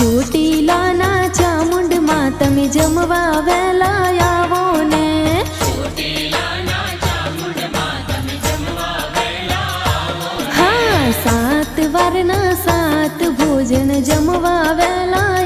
ચોટીલાના ચામુંડમાં તમે જમવા વહેલા આવો ને હા 7 વારના 7 ભોજન જમવા વહેલા